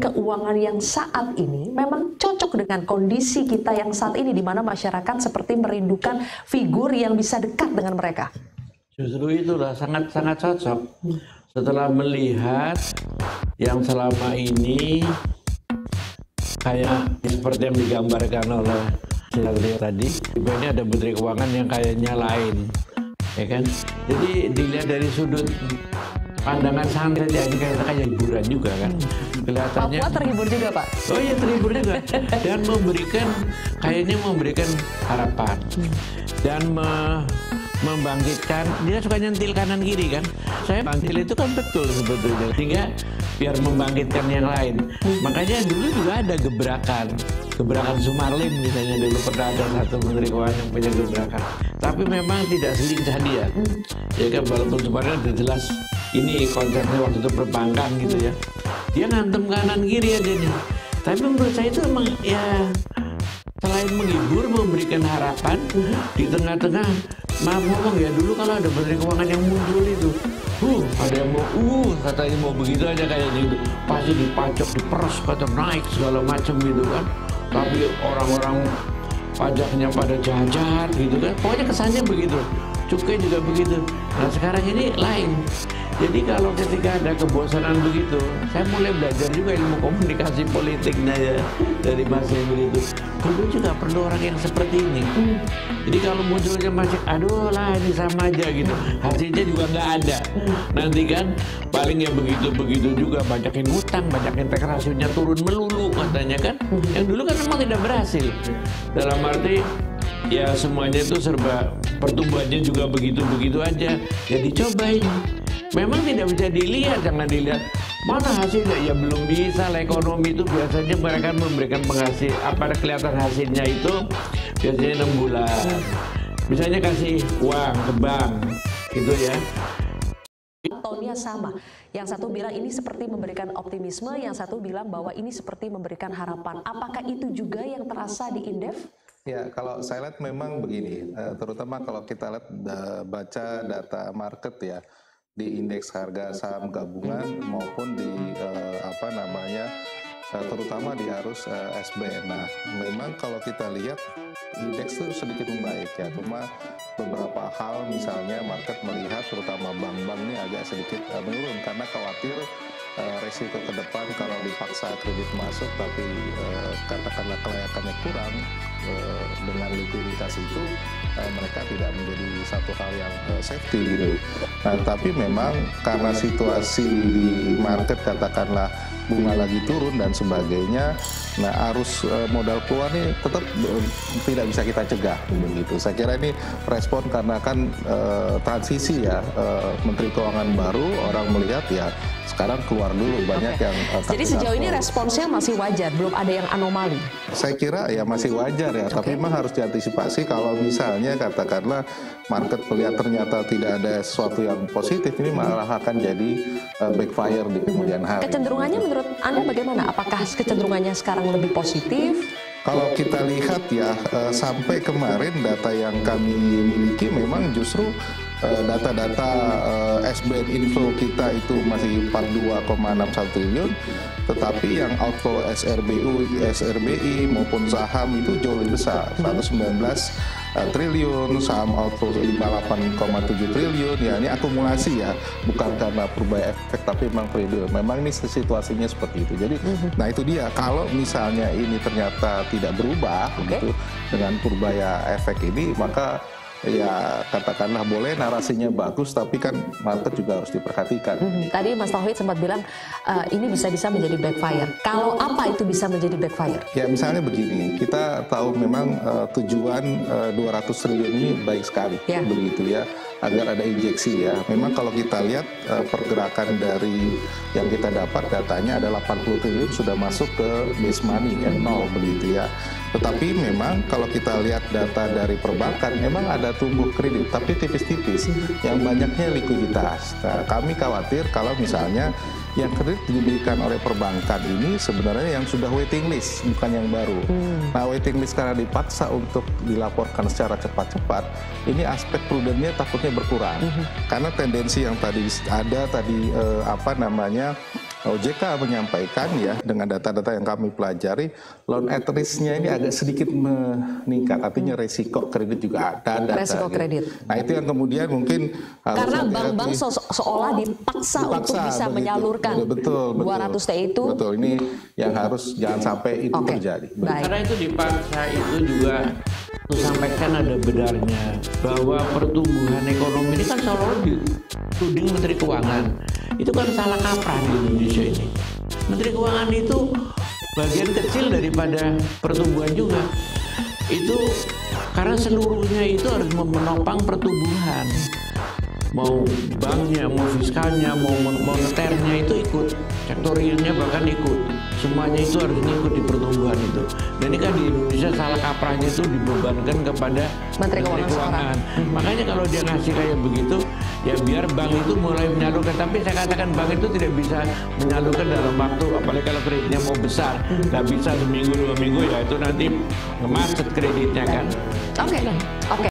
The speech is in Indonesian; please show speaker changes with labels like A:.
A: keuangan yang saat ini memang cocok dengan kondisi kita yang saat ini, di mana masyarakat seperti merindukan figur yang bisa dekat dengan mereka?
B: Justru itulah sangat-sangat cocok. Setelah melihat yang selama ini kayak seperti yang digambarkan oleh Silvia tadi, ini ada menteri keuangan yang kayaknya lain, ya kan? Jadi dilihat dari sudut pandangan santai aja, kayak hiburan juga kan. Kelihatannya
A: Papua terhibur juga, Pak?
B: Oh iya, terhibur juga. Dan kayaknya memberikan harapan. Dan membangkitkan, dia suka nyentil kanan kiri kan. Saya bangkit itu kan betul sebetulnya. Sehingga biar membangkitkan yang lain. Makanya dulu juga ada gebrakan Sumarlin misalnya, dulu pernah ada satu menteri keuangan yang punya gebrakan. Tapi memang tidak selincah dia. Ya kan, walaupun Sumarlin udah jelas ini konsepnya waktu itu perbankan gitu ya. Dia ngantem kanan kiri aja nih. Tapi menurut saya itu memang ya selain menghibur, memberikan harapan di tengah-tengah. Maaf ngomong ya, dulu kalau ada menteri keuangan yang muncul itu, ada yang mau, katanya mau begitu aja kayaknya gitu. Pasti dipajak, diperas, kata naik segala macam gitu kan. Tapi orang-orang pajaknya pada jahat-jahat gitu kan. Pokoknya kesannya begitu. Cukai juga begitu. Nah sekarang ini lain. Jadi kalau ketika ada kebosanan begitu, saya mulai belajar juga ilmu komunikasi politiknya ya dari Mas Emil itu. Dulu juga perlu orang yang seperti ini. Jadi kalau munculnya masih, aduh lah ini sama aja gitu, hasilnya juga nggak ada. Nanti kan paling ya begitu-begitu juga, banyakin hutang, banyakin tax ratio-nya turun melulu katanya kan. Yang dulu kan memang tidak berhasil. Dalam arti ya semuanya itu serba, pertumbuhannya juga begitu-begitu aja. Ya dicobain. Memang tidak bisa dilihat, jangan dilihat mana hasilnya, ya belum bisa lah. Ekonomi itu biasanya mereka memberikan kelihatan hasilnya itu biasanya 6 bulan. Misalnya kasih uang ke bank gitu ya.
A: Tonnya sama. Yang satu bilang ini seperti memberikan optimisme, yang satu bilang bahwa ini seperti memberikan harapan. Apakah itu juga yang terasa di Indef?
C: Ya, kalau saya lihat memang begini, terutama kalau kita lihat baca data market ya, di indeks harga saham gabungan maupun di terutama di arus SBN. Nah, memang kalau kita lihat indeks itu sedikit membaik ya, cuma beberapa hal misalnya market melihat terutama bank-bank ini agak sedikit menurun karena khawatir resiko ke depan kalau dipaksa kredit masuk tapi katakanlah kelayakannya kurang, dengan likuiditas itu mereka tidak menjadi satu hal yang safety gitu. Nah, tapi memang karena situasi di market katakanlah bunga lagi turun dan sebagainya, nah arus modal keluar ini tetap tidak bisa kita cegah begitu. Saya kira ini respon karena kan transisi ya, Menteri Keuangan baru, orang melihat ya sekarang keluar dulu banyak yang
A: jadi sejauh ini responsnya masih wajar, belum ada yang anomali?
C: Saya kira ya masih wajar ya, tapi memang harus diantisipasi kalau misalnya katakanlah market melihat ternyata tidak ada sesuatu yang positif, ini malah akan jadi backfire di kemudian hari.
A: Kecenderungannya menurut Anda bagaimana? Apakah kecenderungannya sekarang lebih positif?
C: Kalau kita lihat ya, sampai kemarin data yang kami miliki memang justru data-data SBN inflow kita itu masih 42,61 triliun, tetapi yang outflow SRBI maupun saham itu jauh lebih besar, 119 triliun, saham outflow 58,7 triliun. Ya ini akumulasi ya, bukan karena Purbaya efek tapi memang periode. Memang ini situasinya seperti itu. Jadi nah itu dia, kalau misalnya ini ternyata tidak berubah gitu dengan Purbaya efek ini, maka ya katakanlah boleh narasinya bagus, tapi kan market juga harus diperhatikan.
A: Tadi Mas Tauhid sempat bilang ini bisa-bisa menjadi backfire. Kalau apa itu bisa menjadi backfire?
C: Ya misalnya begini, kita tahu memang tujuan 200 triliun ini baik sekali, begitu ya, agar ada injeksi ya. Memang kalau kita lihat pergerakan dari yang kita dapat datanya ada 80 triliun sudah masuk ke base money ya, nol begitu ya. Tetapi memang kalau kita lihat data dari perbankan, memang ada tumbuh kredit, tapi tipis-tipis, yang banyaknya likuiditas. Nah, kami khawatir kalau misalnya yang kredit diberikan oleh perbankan ini sebenarnya yang sudah waiting list, bukan yang baru. Nah, waiting list karena dipaksa untuk dilaporkan secara cepat-cepat, ini aspek prudennya takutnya berkurang. Karena tendensi yang tadi ada OJK menyampaikan ya dengan data-data yang kami pelajari, loan at risk-nya ini agak sedikit meningkat, artinya resiko kredit juga ada.
A: Resiko kredit.
C: Nah itu yang kemudian mungkin harus
A: Karena bank-bank seolah dipaksa untuk bisa
C: begitu.
A: menyalurkan
C: betul,
A: 200 T itu.
C: Betul, ini yang harus jangan sampai itu terjadi.
A: Baik.
B: Karena itu dipaksa itu juga aku sampaikan ada benarnya bahwa pertumbuhan ekonomi ini kan selalu dituding Menteri Keuangan. Itu kan salah kaprah di Indonesia ini. Menteri Keuangan itu bagian kecil daripada pertumbuhan juga. Itu karena seluruhnya itu harus menopang pertumbuhan. Mau banknya, mau fiskalnya, mau moneternya itu ikut, sektor realnya bahkan ikut. Semuanya itu harus ikut di pertumbuhan itu. Dan ini kan di Indonesia salah kaprahnya itu dibebankan kepada
A: Menteri Keuangan.
B: Makanya kalau dia ngasih kayak begitu, ya biar bank itu mulai menyalurkan. Tapi saya katakan bank itu tidak bisa menyalurkan dalam waktu, apalagi kalau kreditnya mau besar. Nggak bisa seminggu, 2 minggu, ya itu nanti ngemacet kreditnya kan.
A: Oke.